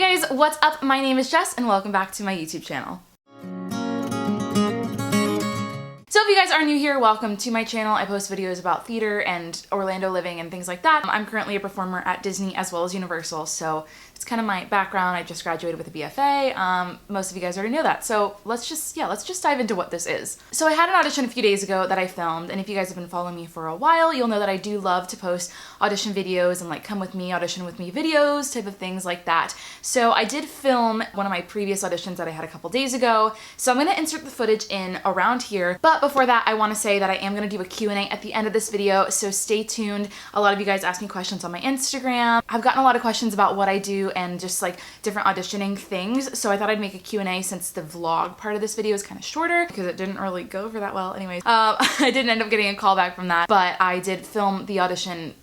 Hey guys, what's up? My name is Jess and welcome back to my YouTube channel. So if you guys are new here, welcome to my channel. I post videos about theater and Orlando living and things like that. I'm currently a performer at Disney as well as Universal, so it's kind of my background. I just graduated with a BFA. Most of you guys already know that. So let's just dive into what this is. So I had an audition a few days ago that I filmed, and if you guys have been following me for a while, you'll know that I do love to post audition videos and like come with me, audition with me videos, type of things like that. So I did film one of my previous auditions that I had a couple days ago. So I'm gonna insert the footage in around here. But before that, I wanna say that I am gonna do a Q&A at the end of this video, so stay tuned. A lot of you guys ask me questions on my Instagram. I've gotten a lot of questions about what I do and just like different auditioning things, so I thought I'd make a Q&A since the vlog part of this video is kind of shorter because it didn't really go over that well. Anyways, I didn't end up getting a call back from that, but I did film the audition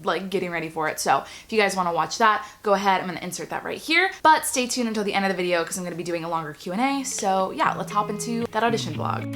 like getting ready for it. So if you guys want to watch that, go ahead. I'm going to insert that right here, but stay tuned until the end of the video because I'm going to be doing a longer Q&A. So yeah, let's hop into that audition vlog.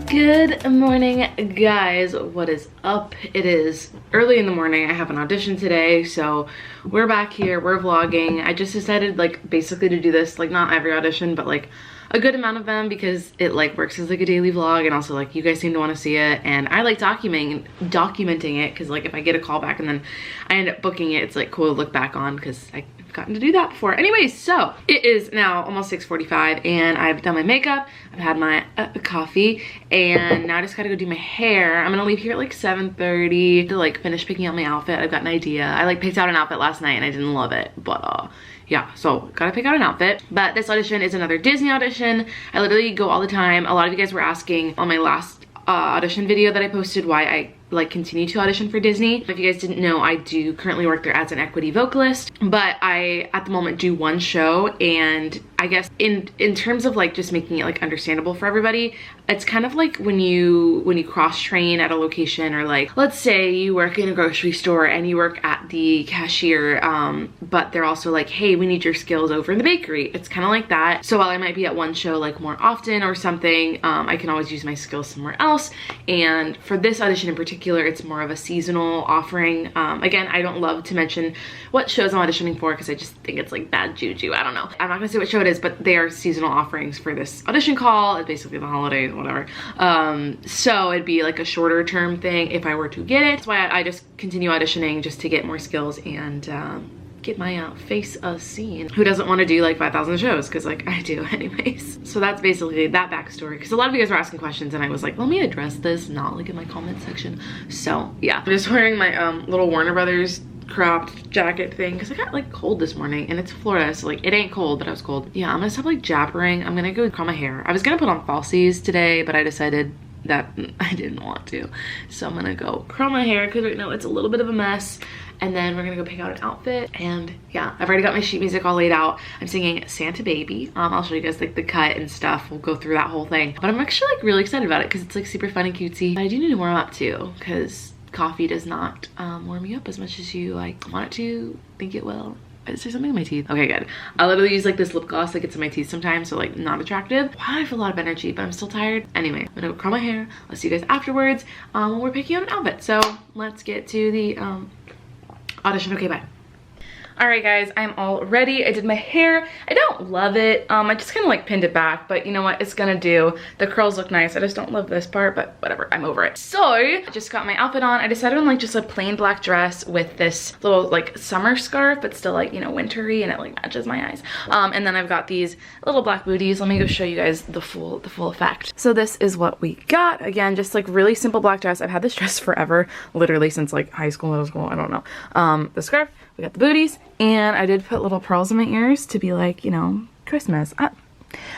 Good morning, guys. What is up? It is early in the morning. I have an audition today, so we're back here, we're vlogging. I just decided like basically to do this, like not every audition, but like a good amount of them because it like works as like a daily vlog, and also like you guys seem to want to see it, and I like documenting it because like if I get a call back and then I end up booking it, it's like cool to look back on because I've gotten to do that before. Anyways, so it is now almost 6:45 and I've done my makeup, I've had my coffee, and now I just gotta go do my hair. I'm gonna leave here at like 7:30 to like finish picking out my outfit. I've got an idea. I like picked out an outfit last night and I didn't love it, but yeah, so gotta pick out an outfit. But this audition is another Disney audition. I literally go all the time. A lot of you guys were asking on my last audition video that I posted why I like continue to audition for Disney. If you guys didn't know, I do currently work there as an equity vocalist, but I at the moment do one show, and I guess in terms of like just making it like understandable for everybody, it's kind of like when you cross train at a location, or like let's say you work in a grocery store and you work at the cashier, but they're also like, hey, we need your skills over in the bakery. It's kind of like that. So while I might be at one show like more often or something, I can always use my skills somewhere else. And for this audition in particular, it's more of a seasonal offering. Again, I don't love to mention what shows I'm auditioning for because I just think it's like bad juju. I don't know. I'm not gonna say what show it is, but they are seasonal offerings for this audition call. It's basically the holidays, whatever. So it'd be like a shorter term thing if I were to get it. That's why I just continue auditioning just to get more skills and get my face seen. Who doesn't want to do like 5,000 shows? Because like I do anyways. So that's basically that backstory, because a lot of you guys were asking questions and I was like, let me address this not like in my comment section. So yeah, I'm just wearing my little Warner Brothers cropped jacket thing because I got like cold this morning, and it's Florida, so like it ain't cold, but I was cold. Yeah, I'm gonna stop like jabbering. I'm gonna go curl my hair. I was gonna put on falsies today, but I decided that I didn't want to, so I'm gonna go curl my hair because right now it's a little bit of a mess, and then we're gonna go pick out an outfit. And yeah, I've already got my sheet music all laid out. I'm singing Santa Baby. I'll show you guys like the cut and stuff. We'll go through that whole thing, but I'm actually like really excited about it because it's like super fun and cutesy. I do need to warm up too because coffee does not warm you up as much as you like want it to, think it will. Is there something in my teeth? Okay, good. I literally use like this lip gloss that gets in my teeth sometimes, so like not attractive. Wow, I have a lot of energy, but I'm still tired. Anyway, I'm gonna go curl my hair. I'll see you guys afterwards when we're picking out an outfit. So let's get to the audition. Okay, bye. All right, guys, I'm all ready. I did my hair. I don't love it. I just kind of like pinned it back, but you know what? It's gonna do. The curls look nice. I just don't love this part, but whatever, I'm over it. So I just got my outfit on. I decided on like just a plain black dress with this little like summer scarf, but still like, you know, wintry, and it like matches my eyes. And then I've got these little black booties. Let me go show you guys the full effect. So this is what we got. Again, just like really simple black dress. I've had this dress forever, literally since like high school, middle school, I don't know. The scarf, we got the booties, And I did put little pearls in my ears to be like, you know, Christmas.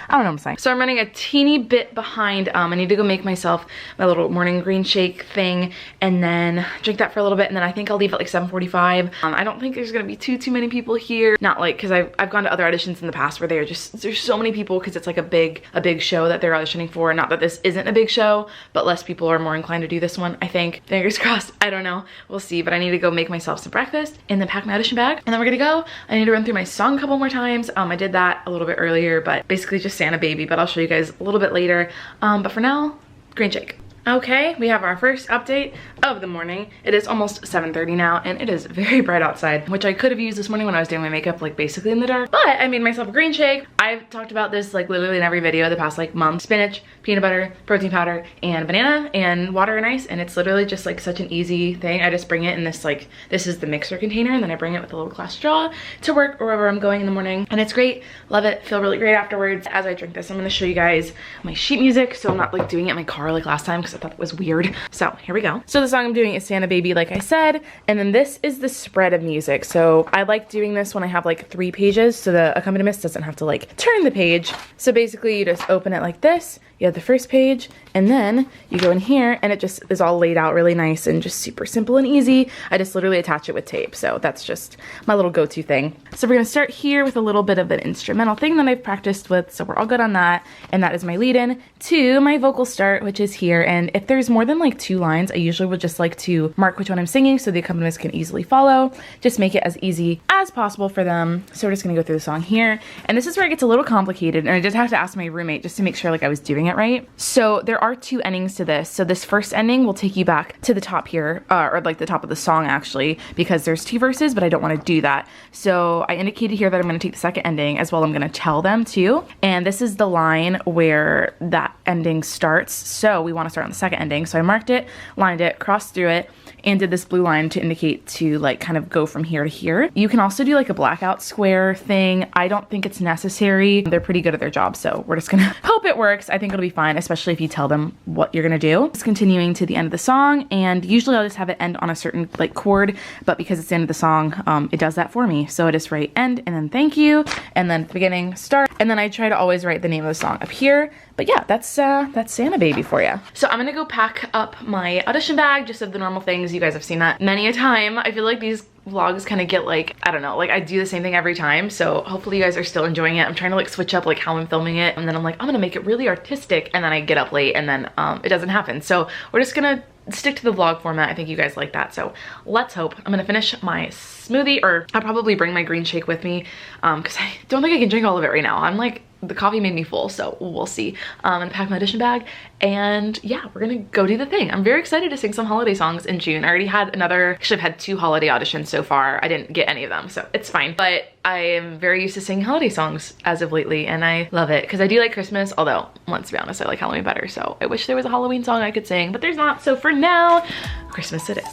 I don't know what I'm saying. So I'm running a teeny bit behind. I need to go make myself my little morning green shake thing and then drink that for a little bit, and then I think I'll leave at like 7:45. I don't think there's gonna be too many people here. Not like, because I've gone to other auditions in the past where there's so many people because it's like a big show that they're auditioning for. Not that this isn't a big show, but less people are more inclined to do this one, I think. Fingers crossed. I don't know. We'll see. But I need to go make myself some breakfast and then pack my audition bag, and then we're gonna go. I need to run through my song a couple more times. I did that a little bit earlier, but basically just Santa Baby, but I'll show you guys a little bit later. But for now, green shake. Okay, we have our first update of the morning. It is almost 7:30 now, and it is very bright outside, which I could have used this morning when I was doing my makeup, like basically in the dark, but I made myself a green shake. I've talked about this like literally in every video the past like month. Spinach, peanut butter, protein powder, and banana, and water and ice, and it's literally just like such an easy thing. I just bring it in this like, this is the mixer container, and then I bring it with a little glass straw to work or wherever I'm going in the morning, and it's great. Love it. Feel really great afterwards. As I drink this, I'm gonna show you guys my sheet music, so I'm not like doing it in my car like last time because I thought it was weird. So here we go. So the song I'm doing is Santa Baby, like I said, and then this is the spread of music. So I like doing this when I have like 3 pages, so the accompanist doesn't have to like turn the page. So basically you just open it like this, you have the first page, and then you go in here and it just is all laid out really nice and just super simple and easy. I just literally attach it with tape, so that's just my little go-to thing. So we're gonna start here with a little bit of an instrumental thing that I've practiced with, so we're all good on that, and that is my lead-in to my vocal start, which is here. And if there's more than like 2 lines, I usually would just like to mark which one I'm singing so the accompanist can easily follow. Just make it as easy as possible for them. So we're just gonna go through the song here, and this is where it gets a little complicated, and I did have to ask my roommate just to make sure like I was doing it right. So there are 2 endings to this. So this first ending will take you back to the top here, or like the top of the song actually, because there's 2 verses, but I don't want to do that. So I indicated here that I'm going to take the second ending as well. I'm going to tell them too. And this is the line where that ending starts. So we want to start on the second ending. So I marked it, lined it, crossed through it, and did this blue line to indicate to like kind of go from here to here. You can also do like a blackout square thing. I don't think it's necessary. They're pretty good at their job, so we're just gonna hope it works. I think it'll be fine, especially if you tell them what you're gonna do. It's continuing to the end of the song, and usually I'll just have it end on a certain like chord, but because it's the end of the song, it does that for me. So I just write end, and then thank you, and then at the beginning, start, and then I try to always write the name of the song up here. But yeah, that's Santa Baby for you. So I'm gonna go pack up my audition bag, just of the normal things. You guys have seen that many a time. I feel like these vlogs kind of get like, I don't know, like I do the same thing every time, so hopefully you guys are still enjoying it. I'm trying to like switch up like how I'm filming it, and then I'm like, I'm gonna make it really artistic, and then I get up late and then it doesn't happen. So we're just gonna stick to the vlog format. I think you guys like that, so let's hope. I'm gonna finish my smoothie, or I'll probably bring my green shake with me because I don't think I can drink all of it right now. I'm like, the coffee made me full, so we'll see. I'm gonna pack my audition bag, and yeah, we're gonna go do the thing. I'm very excited to sing some holiday songs in June. I already had actually I've had 2 holiday auditions so far. I didn't get any of them, so it's fine. But I am very used to singing holiday songs as of lately, and I love it because I do like Christmas, although let's be honest, I like Halloween better. So I wish there was a Halloween song I could sing, but there's not. So for now, Christmas it is.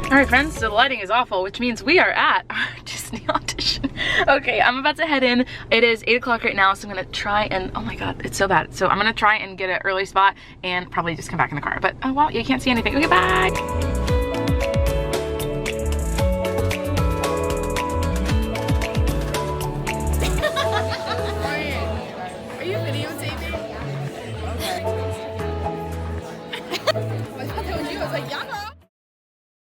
All right, friends, so the lighting is awful, which means we are at our Disney audition. Okay, I'm about to head in. It is 8 o'clock right now, so I'm gonna try and, oh my God, it's so bad. So I'm gonna try and get an early spot and probably just come back in the car. But, oh wow, you can't see anything. Okay, bye. Are you videotaping? Okay. I thought that was you. I was like, yeah, girl.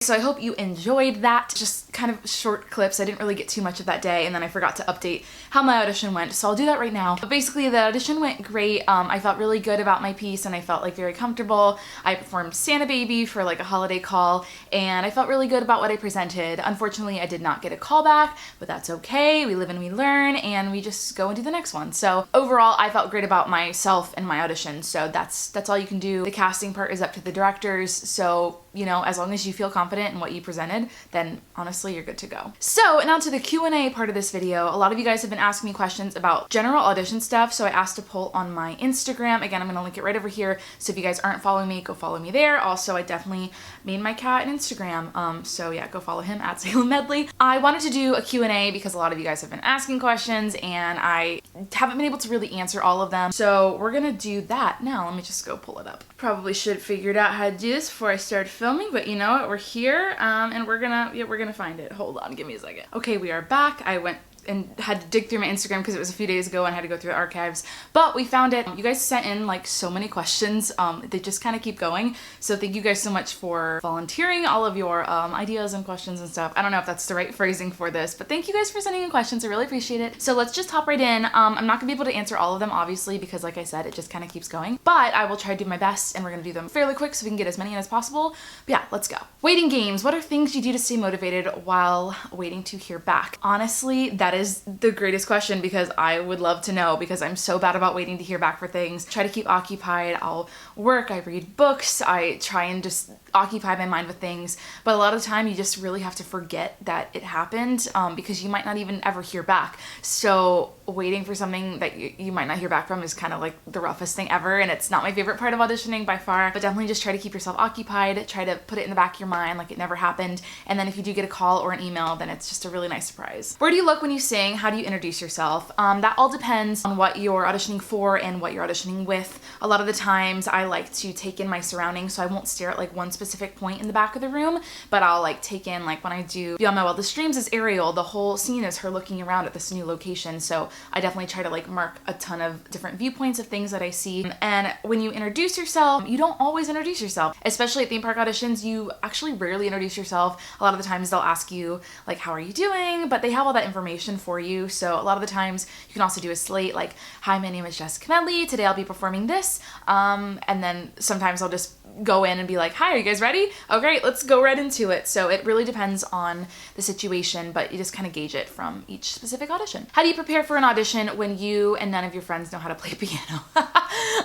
So I hope you enjoyed that. Just kind of short clips. I didn't really get too much of that day, and then I forgot to update how my audition went, so I'll do that right now. But basically the audition went great. I felt really good about my piece, and I felt like very comfortable. I performed Santa Baby for like a holiday call, and I felt really good about what I presented. Unfortunately, I did not get a call back, but that's okay. We live and we learn, and we just go and do the next one. So overall, I felt great about myself and my audition, so that's all you can do. The casting part is up to the directors, so you know, as long as you feel confident confident in what you presented, then honestly, you're good to go. So now to the Q&A part of this video. A lot of you guys have been asking me questions about general audition stuff, so I asked a poll on my Instagram. Again, I'm gonna link it right over here, so if you guys aren't following me, go follow me there. Also, I definitely made my cat an Instagram, so yeah, go follow him at Salem Medley. I wanted to do a Q&A because a lot of you guys have been asking questions, and I haven't been able to really answer all of them, so we're gonna do that now. Let me just go pull it up. Probably should have figured out how to do this before I started filming, but you know what, we're here, and we're gonna find it. Hold on, give me a second. Okay, we are back. I went and had to dig through my Instagram because it was a few days ago and I had to go through the archives, but we found it. You guys sent in like so many questions. They just kind of keep going. So thank you guys so much for volunteering all of your ideas and questions and stuff. I don't know if that's the right phrasing for this, but thank you guys for sending in questions. I really appreciate it. So let's just hop right in. I'm not gonna be able to answer all of them, obviously, because like I said, it just kind of keeps going, but I will try to do my best and we're gonna do them fairly quick so we can get as many in as possible. But yeah, let's go. Waiting games. What are things you do to stay motivated while waiting to hear back? Honestly, that is the greatest question because I would love to know, because I'm so bad about waiting to hear back for things. Try to keep occupied. I'll work, I read books, I try and just occupy my mind with things, but a lot of the time you just really have to forget that it happened because you might not even ever hear back. So waiting for something that you might not hear back from is kind of like the roughest thing ever, and it's not my favorite part of auditioning by far, but definitely just try to keep yourself occupied, try to put it in the back of your mind like it never happened, and then if you do get a call or an email, then it's just a really nice surprise. Where do you look when you sing? How do you introduce yourself? That all depends on what you're auditioning for and what you're auditioning with. A lot of the times I like to take in my surroundings, so I won't stare at like one specific point in the back of the room, but I'll like take in, like when I do Beyond My Wildest Dreams is Ariel, the whole scene is her looking around at this new location, so I definitely try to like mark a ton of different viewpoints of things that I see. And when you introduce yourself, you don't always introduce yourself, especially at theme park auditions. You actually rarely introduce yourself. A lot of the times they'll ask you like, how are you doing? But they have all that information for you, so a lot of the times you can also do a slate like, hi, my name is Jessica Medley, today I'll be performing this, and then sometimes I'll just go in and be like, hi, are you guys ready? Oh great, let's go right into it. So it really depends on the situation, but you just kind of gauge it from each specific audition. How do you prepare for an audition when you and none of your friends know how to play piano?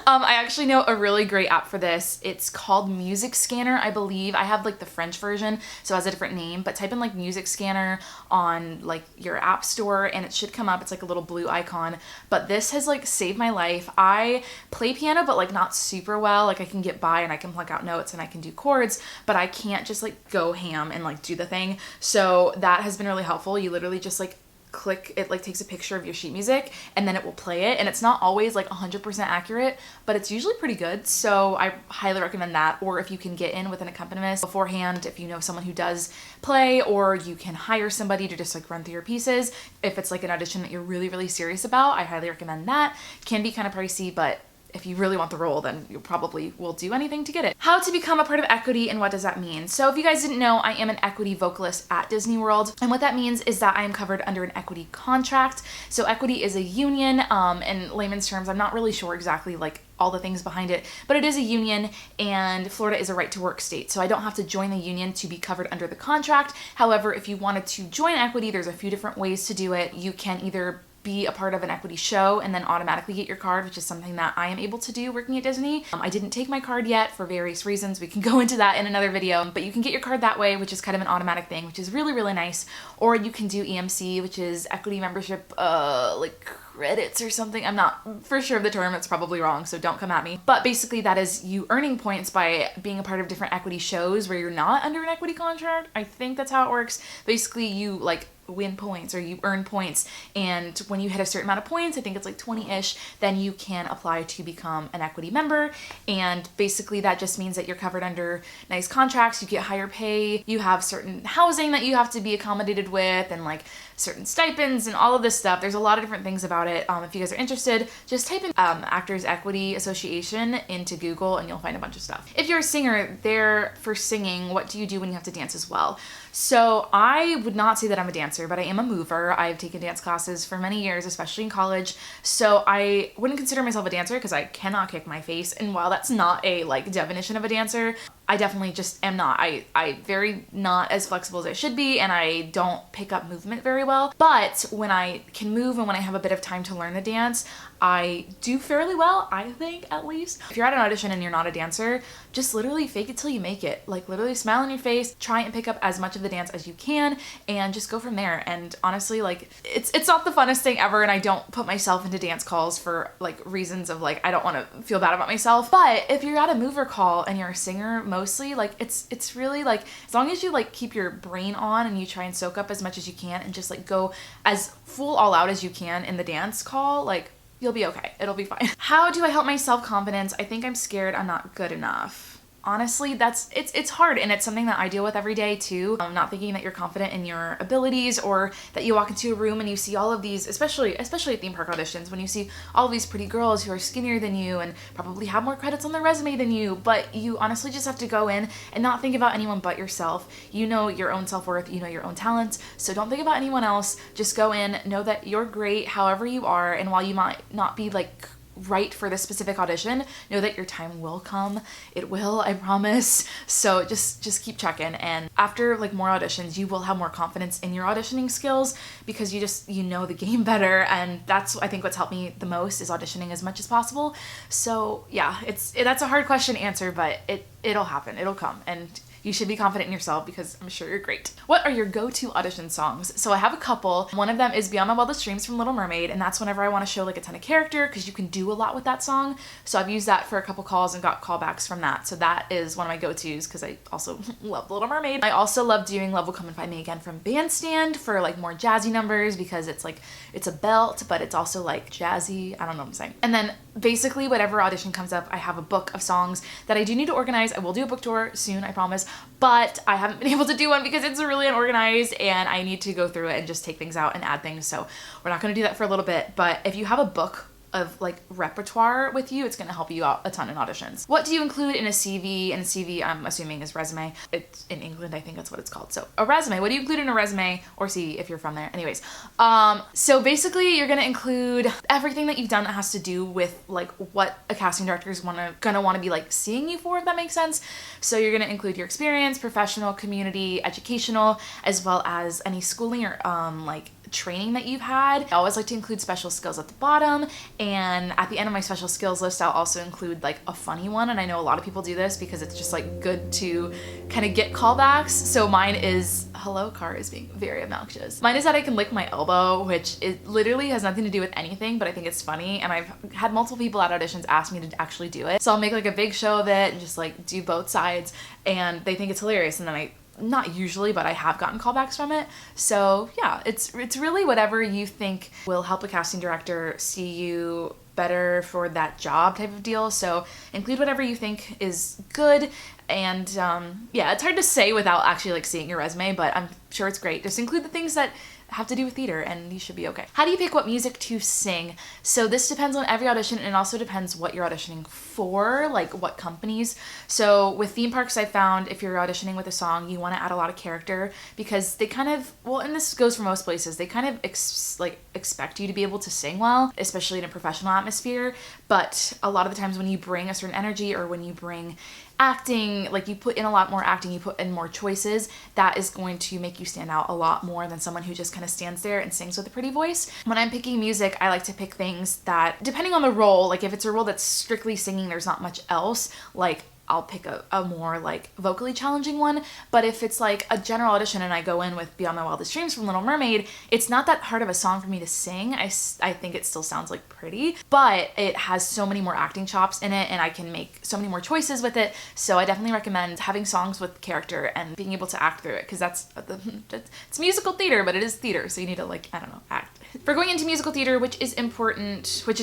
I actually know a really great app for this. It's called Music Scanner, I believe. I have like the French version, so it has a different name, but type in like Music Scanner on like your app store and it should come up. It's like a little blue icon, but this has like saved my life. I play piano, but like not super well. Like I can get by and I can pluck out notes and I can do chords, but I can't just like go ham and like do the thing. So that has been really helpful. You literally just like click, it like takes a picture of your sheet music and then it will play it, and it's not always like 100% accurate, but it's usually pretty good. So I highly recommend that. Or if you can get in with an accompanist beforehand, if you know someone who does play, or you can hire somebody to just like run through your pieces. If it's like an audition that you're really, really serious about, I highly recommend that. Can be kind of pricey, but if you really want the role, then you probably will do anything to get it. How to become a part of equity and what does that mean? So if you guys didn't know, I am an equity vocalist at Disney World. And what that means is that I am covered under an equity contract. So equity is a union. In layman's terms, I'm not really sure exactly like all the things behind it, but it is a union, and Florida is a right to work state. So I don't have to join the union to be covered under the contract. However, if you wanted to join equity, there's a few different ways to do it. You can either be a part of an equity show and then automatically get your card, which is something that I am able to do working at Disney. I didn't take my card yet for various reasons. We can go into that in another video, but you can get your card that way, which is kind of an automatic thing, which is really, really nice. Or you can do EMC, which is equity membership, like credits or something. I'm not for sure of the term, it's probably wrong, so don't come at me. But basically that is you earning points by being a part of different equity shows where you're not under an equity contract. I think that's how it works. Basically you like win points or you earn points, and when you hit a certain amount of points, I think it's like 20-ish, then you can apply to become an equity member. And basically that just means that you're covered under nice contracts, you get higher pay, you have certain housing that you have to be accommodated with, and like certain stipends and all of this stuff. There's a lot of different things about it. If you guys are interested, just type in Actors Equity Association into Google and you'll find a bunch of stuff. If you're a singer, there for singing, what do you do when you have to dance as well? So I would not say that I'm a dancer, but I am a mover. I've taken dance classes for many years, especially in college. So I wouldn't consider myself a dancer because I cannot kick my face. And while that's not a like definition of a dancer, I definitely just am not. I very not as flexible as I should be, and I don't pick up movement very well. But when I can move and when I have a bit of time to learn the dance, I do fairly well, I think, at least. If you're at an audition and you're not a dancer, just literally fake it till you make it. Like, literally smile on your face, try and pick up as much of the dance as you can, and just go from there. And honestly, like, it's not the funnest thing ever, and I don't put myself into dance calls for, like, reasons of, like, I don't want to feel bad about myself. But if you're at a mover call and you're a singer mostly, like, it's really, like, as long as you, like, keep your brain on and you try and soak up as much as you can and just, like, go as full all out as you can in the dance call, like, you'll be okay. It'll be fine. How do I help my self-confidence? I think I'm scared I'm not good enough. Honestly, it's hard, and it's something that I deal with every day too. Not thinking that you're confident in your abilities, or that you walk into a room and you see all of these, especially at theme park auditions, when you see all of these pretty girls who are skinnier than you and probably have more credits on their resume than you, but you honestly just have to go in and not think about anyone but yourself. You know your own self-worth, you know your own talents, so don't think about anyone else. Just go in, know that you're great however you are, and while you might not be like right for this specific audition, know that your time will come. It will, I promise. So just keep checking, and after like more auditions, you will have more confidence in your auditioning skills because you know the game better, and that's I think what's helped me the most is auditioning as much as possible. So yeah, that's a hard question to answer, but it'll happen. It'll come, and you should be confident in yourself because I'm sure you're great. What are your go-to audition songs? So I have a couple. One of them is Beyond My Wildest Dreams from Little Mermaid, and that's whenever I want to show like a ton of character because you can do a lot with that song. So I've used that for a couple calls and got callbacks from that. So that is one of my go-tos because I also love Little Mermaid. I also love doing Love Will Come and Find Me Again from Bandstand for like more jazzy numbers because it's a belt, but it's also like jazzy. I don't know what I'm saying. And then basically whatever audition comes up, I have a book of songs that I do need to organize. I will do a book tour soon, I promise, but I haven't been able to do one because it's really unorganized and I need to go through it and just take things out and add things. So we're not going to do that for a little bit, but if you have a book of like repertoire with you, it's going to help you out a ton in auditions. What do you include in a CV? And a CV, I'm assuming, is resume. It's in England, I think that's what it's called. So a resume, what do you include in a resume or CV if you're from there? Anyways, so basically you're going to include everything that you've done that has to do with like what a casting director is gonna want to be like seeing you for, if that makes sense. So you're going to include your experience, professional, community, educational, as well as any schooling or like training that you've had. I always like to include special skills at the bottom, and at the end of my special skills list I'll also include like a funny one, and I know a lot of people do this because it's just like good to kind of get callbacks. So mine is, hello, car is being very obnoxious. Mine is that I can lick my elbow, which it literally has nothing to do with anything, but I think it's funny, and I've had multiple people at auditions ask me to actually do it. So I'll make like a big show of it and just like do both sides, and they think it's hilarious, and then not usually, but I have gotten callbacks from it. So yeah, it's really whatever you think will help a casting director see you better for that job type of deal. So include whatever you think is good. And yeah, it's hard to say without actually like seeing your resume, but I'm sure it's great. Just include the things that have to do with theater and you should be okay. How do you pick what music to sing? So this depends on every audition, and it also depends what you're auditioning for, like what companies. So with theme parks, I found if you're auditioning with a song, you want to add a lot of character because they kind of, well, and this goes for most places, they kind of expect you to be able to sing well, especially in a professional atmosphere. But a lot of the times when you bring a certain energy or when you bring acting, like you put in a lot more acting, you put in more choices, that is going to make you stand out a lot more than someone who just kind of stands there and sings with a pretty voice. When I'm picking music, I like to pick things that, depending on the role, like if it's a role that's strictly singing, there's not much else, like I'll pick a more like vocally challenging one. But if it's like a general audition and I go in with Beyond My Wildest Dreams from Little Mermaid, it's not that hard of a song for me to sing. I think it still sounds like pretty, but it has so many more acting chops in it and I can make so many more choices with it. So I definitely recommend having songs with character and being able to act through it, because it's musical theater, but it is theater, so you need to like, I don't know, act. For going into musical theater, which is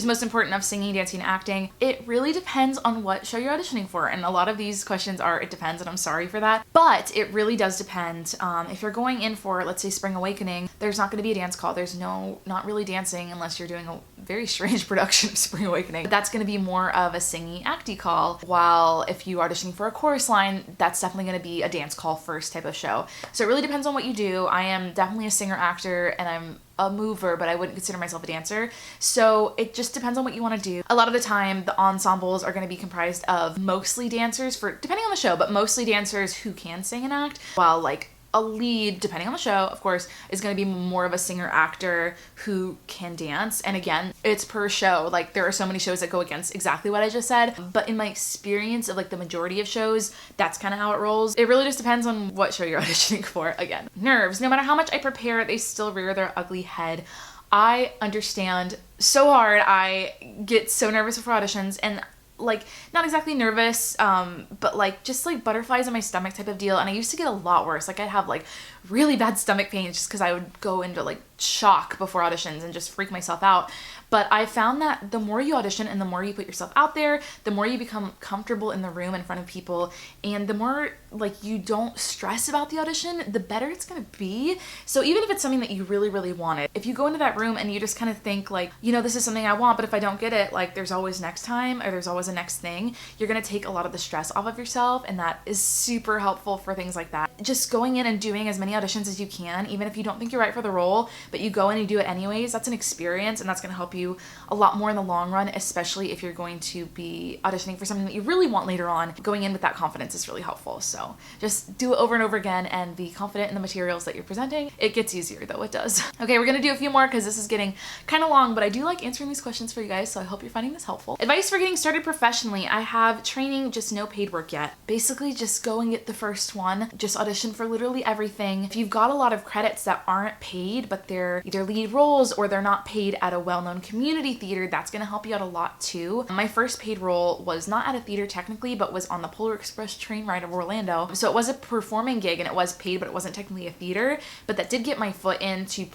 most important of singing, dancing, and acting, it really depends on what show you're auditioning for. And a lot of these questions are, it depends, and I'm sorry for that. But it really does depend. If you're going in for, let's say, Spring Awakening, there's not going to be a dance call. There's not really dancing unless you're doing very strange production of Spring Awakening. But that's gonna be more of a singing acty call, while if you auditioning for a chorus line, that's definitely gonna be a dance call first type of show. So it really depends on what you do. I am definitely a singer actor and I'm a mover, but I wouldn't consider myself a dancer. So it just depends on what you want to do. A lot of the time, the ensembles are going to be comprised of mostly dancers depending on the show, but mostly dancers who can sing and act, while like a lead, depending on the show, of course, is going to be more of a singer-actor who can dance. And again, it's per show. Like, there are so many shows that go against exactly what I just said. But in my experience of like the majority of shows, that's kind of how it rolls. It really just depends on what show you're auditioning for. Again, nerves. No matter how much I prepare, they still rear their ugly head. I understand so hard. I get so nervous before auditions, and like not exactly nervous, but like just like butterflies in my stomach type of deal. And I used to get a lot worse. Like I'd have like really bad stomach pains just because I would go into like shock before auditions and just freak myself out. But I found that the more you audition and the more you put yourself out there, the more you become comfortable in the room in front of people, and the more like you don't stress about the audition, the better it's gonna be. So even if it's something that you really, really wanted, if you go into that room and you just kind of think like, you know, this is something I want, but if I don't get it, like there's always next time or there's always a next thing, you're gonna take a lot of the stress off of yourself, and that is super helpful for things like that. Just going in and doing as many auditions as you can, even if you don't think you're right for the role, but you go in and you do it anyways, that's an experience, and that's gonna help you a lot more in the long run, especially if you're going to be auditioning for something that you really want later on. Going in with that confidence is really helpful. So just do it over and over again and be confident in the materials that you're presenting. It gets easier though, it does. Okay, we're gonna do a few more because this is getting kind of long, but I do like answering these questions for you guys, so I hope you're finding this helpful. Advice for getting started professionally. I have training, just no paid work yet. Basically, just go and get the first one. Just audition for literally everything. If you've got a lot of credits that aren't paid, but they're either lead roles or they're not paid at a well-known community theater, that's gonna help you out a lot too. My first paid role was not at a theater technically, but was on the Polar Express train ride of Orlando. So it was a performing gig and it was paid, but it wasn't technically a theater. But that did get my foot in to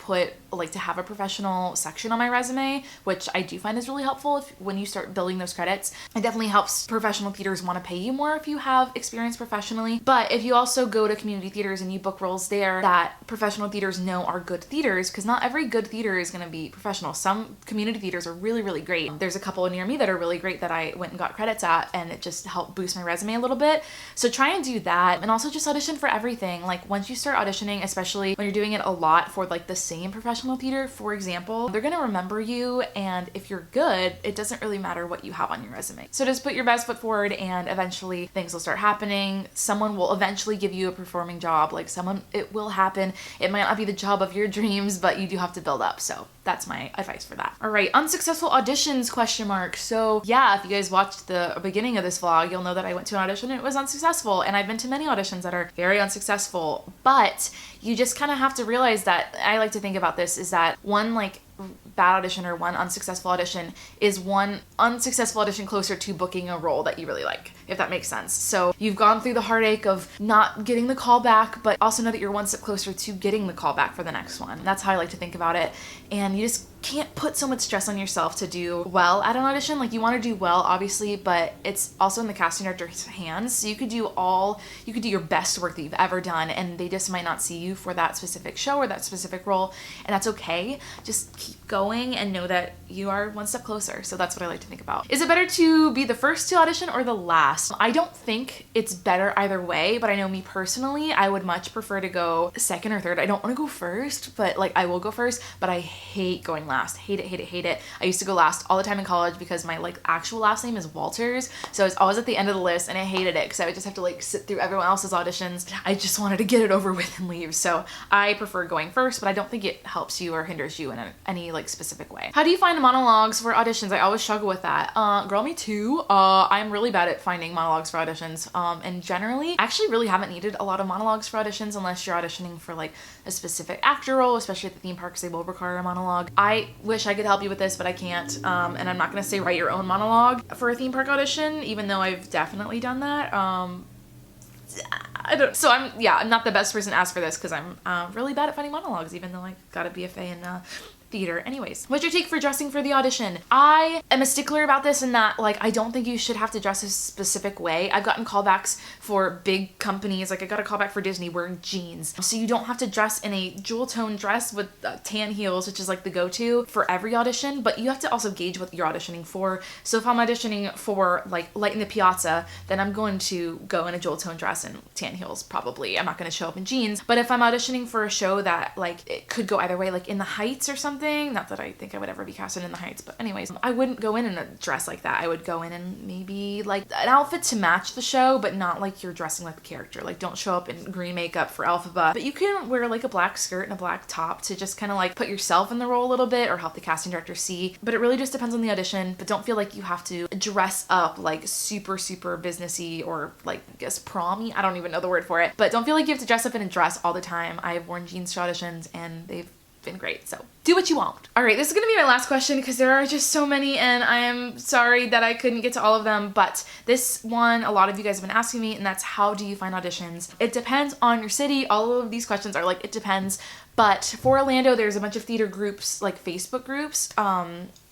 have a professional section on my resume, which I do find is really helpful when you start building those credits. It definitely helps professional theaters want to pay you more if you have experience professionally. But if you also go to community theaters and you book roles there that professional theaters know are good theaters, because not every good theater is going to be professional. Some community theaters are really, really great. There's a couple near me that are really great that I went and got credits at, and it just helped boost my resume a little bit. So try and do that, and also just audition for everything. Like once you start auditioning, especially when you're doing it a lot for like the same professional theater, for example, they're gonna remember you, and if you're good, it doesn't really matter what you have on your resume. So just put your best foot forward, and eventually things will start happening. Someone will eventually give you a performing job. It will happen. It might not be the job of your dreams, but you do have to build up. So that's my advice for that. All right, unsuccessful auditions, question mark. So yeah, if you guys watched the beginning of this vlog, you'll know that I went to an audition and it was unsuccessful, and I've been to many auditions that are very unsuccessful. But you just kind of have to realize that, I like to think about this, is that one like bad audition or one unsuccessful audition is one unsuccessful audition closer to booking a role that you really like, if that makes sense. So you've gone through the heartache of not getting the call back, but also know that you're one step closer to getting the call back for the next one. That's how I like to think about it. And you just can't put so much stress on yourself to do well at an audition. Like, you want to do well, obviously, but it's also in the casting director's hands. So you could do your best work that you've ever done, and they just might not see you for that specific show or that specific role, and that's okay. Just keep going and know that you are one step closer. So that's what I like to think about. Is it better to be the first to audition or the last? I don't think it's better either way, but I know me personally, I would much prefer to go second or third. I don't want to go first, but like I will go first, but I hate going last. Hate it, hate it, hate it. I used to go last all the time in college because my like actual last name is Walters. So I was always at the end of the list, and I hated it because I would just have to like sit through everyone else's auditions. I just wanted to get it over with and leave. So I prefer going first, but I don't think it helps you or hinders you in any like specific way. How do you find monologues for auditions? I always struggle with that. Girl, me too. I'm really bad at finding monologues for auditions. And generally, I actually really haven't needed a lot of monologues for auditions unless you're auditioning for like a specific actor role, especially at the theme parks, they will require a monologue. I wish I could help you with this, but I can't. And I'm not gonna say write your own monologue for a theme park audition, even though I've definitely done that. I'm not the best person to ask for this because I'm really bad at finding monologues, even though I got a BFA in theater. Anyways, what's your take for dressing for the audition? I am a stickler about this in that, like, I don't think you should have to dress a specific way. I've gotten callbacks for big companies. Like, I got a callback for Disney wearing jeans. So you don't have to dress in a jewel tone dress with tan heels, which is like the go-to for every audition, but you have to also gauge what you're auditioning for. So if I'm auditioning for like Light in the Piazza, then I'm going to go in a jewel tone dress and tan heels probably. I'm not going to show up in jeans. But if I'm auditioning for a show that like it could go either way, like In the Heights or something, not that I think I would ever be casted in the Heights, but anyways, I wouldn't go in a dress like that. I would go in maybe like an outfit to match the show, but not like you're dressing like the character. Like, don't show up in green makeup for Elphaba, but you can wear like a black skirt and a black top to just kind of like put yourself in the role a little bit or help the casting director see. But it really just depends on the audition, but don't feel like you have to dress up like super businessy or like, I guess, prom-y. I don't even know the word for it, but don't feel like you have to dress up in a dress all the time. I've worn jeans to auditions and they've been great, so do what you want. All right, this is gonna be my last question because there are just so many and I am sorry that I couldn't get to all of them, but this one a lot of you guys have been asking me, and that's, how do you find auditions? It depends on your city. All of these questions are like, it depends. But for Orlando, there's a bunch of theater groups, like Facebook groups,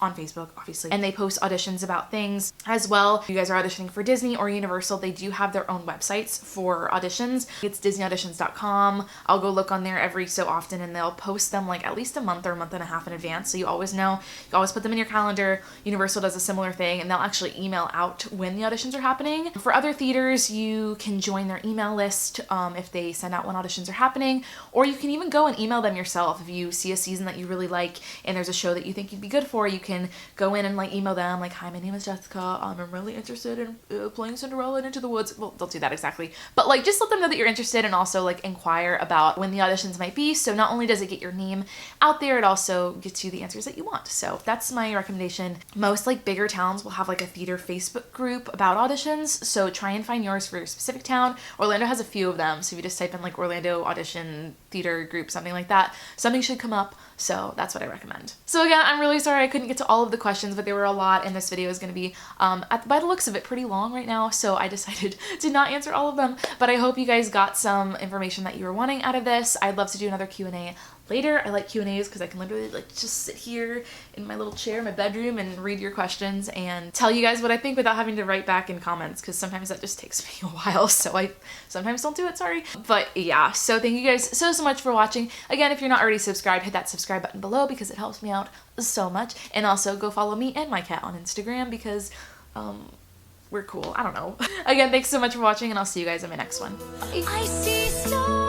on Facebook, obviously, and they post auditions about things as well. If you guys are auditioning for Disney or Universal, they do have their own websites for auditions. It's disneyauditions.com. I'll go look on there every so often and they'll post them like at least a month or a month and a half in advance. So you always know, you always put them in your calendar. Universal does a similar thing and they'll actually email out when the auditions are happening. For other theaters, you can join their email list if they send out when auditions are happening, or you can even go and email them yourself. If you see a season that you really like and there's a show that you think you'd be good for, you can go in and like email them like, hi, my name is Jessica. I'm really interested in playing Cinderella in Into the Woods. Well, don't do that exactly, but like just let them know that you're interested and also like inquire about when the auditions might be. So not only does it get your name out there, it also gets you the answers that you want. So that's my recommendation. Most like bigger towns will have like a theater Facebook group about auditions. So try and find yours for your specific town. Orlando has a few of them. So if you just type in like Orlando audition theater group, something like that, something should come up. So that's what I recommend. So again, I'm really sorry I couldn't get to all of the questions, but there were a lot, and this video is going to be, by the looks of it, pretty long right now, so I decided to not answer all of them, but I hope you guys got some information that you were wanting out of this. I'd love to do another Q&A later. I like Q&As because I can literally like just sit here in my little chair in my bedroom and read your questions and tell you guys what I think without having to write back in comments, because sometimes that just takes me a while, so I sometimes don't do it, sorry. But yeah, so thank you guys so much for watching. Again, if you're not already subscribed, hit that subscribe button below because it helps me out so much. And also go follow me and my cat on Instagram because we're cool. I don't know. Again, thanks so much for watching and I'll see you guys in my next one. Bye. I see stars.